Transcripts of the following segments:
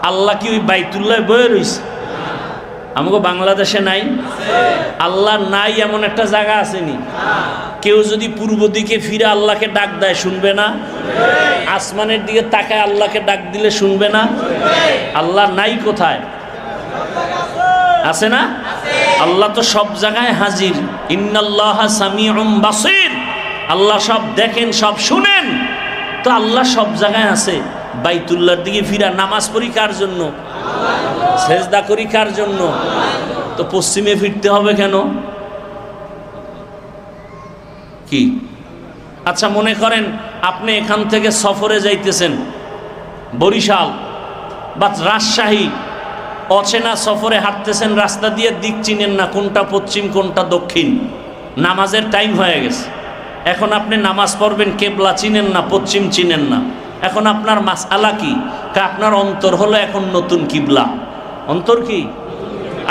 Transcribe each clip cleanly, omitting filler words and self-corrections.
আল্লাহ কি ওই বাইতুল্লাহ বয়ে রইছে? আমাকে বাংলাদেশে নাই? আল্লাহ নাই এমন একটা জায়গা আসেনি? কেউ যদি পূর্ব দিকে ফিরে আল্লাহকে ডাক দেয় শুনবে না? আসমানের দিকে তাকায় আল্লাহকে ডাক দিলে শুনবে না? আল্লাহ নাই কোথায়? আছে না? আল্লাহ তো সব জায়গায় হাজির। ইন্নাল্লাহা সামিউম বাসীর, আল্লাহ সব দেখেন, সব শুনেন। তো আল্লাহ সব জায়গায় আছে। বাইতুল্লাহর দিকে ফিরা নামাজ পড়ি কার জন্য? সেজদা করি কার জন্য? তো পশ্চিমে ফিরতে হবে কেন? কি আচ্ছা, মনে করেন আপনি এখান থেকে সফরে যাইতেছেন বরিশাল বা রাজশাহী, অচেনা সফরে হাঁটতেছেন, রাস্তা দিয়ে দিক চিনেন না, কোনটা পশ্চিম কোনটা দক্ষিণ। নামাজের টাইম হয়ে গেছে, এখন আপনি নামাজ পড়বেন, কেবলা চিনেন না, পশ্চিম চিনেন না। এখন আপনার মাসআলা কি? আপনার অন্তর হলো এখন নতুন কিবলা। অন্তর কি?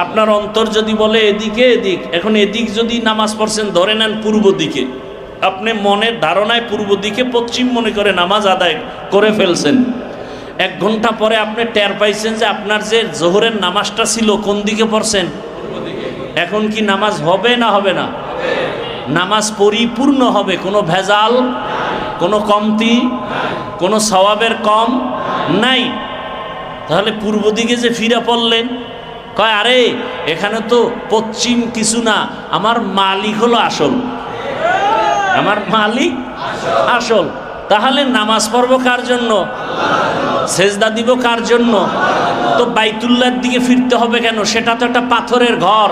আপনার অন্তর যদি বলে এদিকে এদিক, এখন এদিক যদি নামাজ পড়ছেন, ধরে নেন পূর্ব দিকে, আপনি মনের ধারণায় পূর্ব দিকে পশ্চিম মনে করে নামাজ আদায় করে ফেলছেন। 1 ঘন্টা পরে আপনি টের পাইছেন যে আপনার যে জোহরের নামাজটা ছিল কোন দিকে পড়ছেন? এখন কি নামাজ হবে না হবে না? নামাজ পরিপূর্ণ হবে, কোনো ভেজাল, কোনো কমতি, কোনো সওয়াবের কম নাই। তাহলে পূর্ব দিকে যে ফিরে পড়লেন, কয় আরে এখানে তো পশ্চিম কিছু না, আমার মালিক হলো আসল, আমার মালিক আসল। তাহলে নামাজ পড়ব কার জন্য? সেজদা দিব কার জন্য? তো বাইতুল্লাহর দিকে ফিরতে হবে কেন? সেটা তো একটা পাথরের ঘর,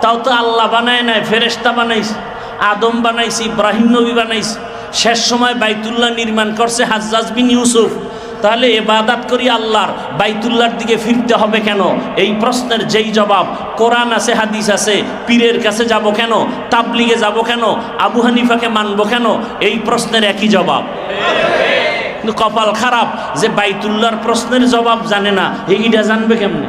তাও তো আল্লাহ বানায় নাই, ফেরেশতা বানাইছে, আদম বানাইছে, ইব্রাহিম নবী বানাইছে। শেষ সময় বাইতুল্লাহ নির্মাণ করছে হাজ্জাজ বিন ইউসুফ। তাহলে ইবাদত করি আল্লাহর, বাইতুল্লাহর দিকে ফিরতে হবে কেন? এই প্রশ্নের যেই জবাব, কোরআন আছে, হাদিস আছে, পীরের কাছে যাব কেন, তাবলিগে যাব কেন, আবু হানিফাকে মানব কেন, এই প্রশ্নের একই জবাব। কিন্তু কপাল খারাপ যে বাইতুল্লাহর প্রশ্নের জবাব জানে না, এইটা জানবে কেমনে?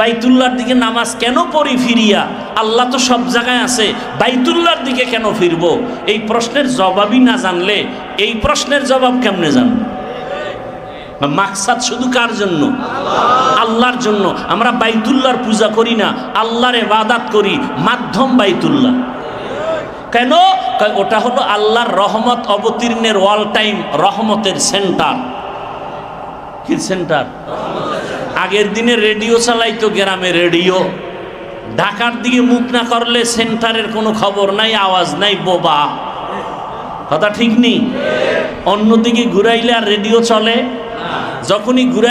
বাইতুল্লাহর দিকে নামাজ কেন পড়ি ফিরিয়া? আল্লাহ তো সব জায়গায় আছে, বাইতুল্লাহর দিকে কেন ফিরব? এই প্রশ্নের জবাবই না জানলে এই প্রশ্নের জবাব কেমনে জানবে? মাকসাদ শুধু কার জন্য? আল্লাহর জন্য। আমরা বাইতুল্লাহর পূজা করি না, আল্লাহর ইবাদত করি, মাধ্যম বাইতুল্লাহ। কেন? ওটা হলো আল্লাহর রহমত অবতীর্ণের অল টাইম রহমতের সেন্টার। কি সেন্টার? আগের দিনে রেডিও চালাইতো, গ্রামে রেডিও। ঢাকার দিকে মুখ না করলে সেন্টারের কোনো খবর নাই, আওয়াজ নাই, বোবা। কথা ঠিক নেই? অন্যদিকে ঘুরাইলে আর রেডিও চলে? যখনই ঘুরাই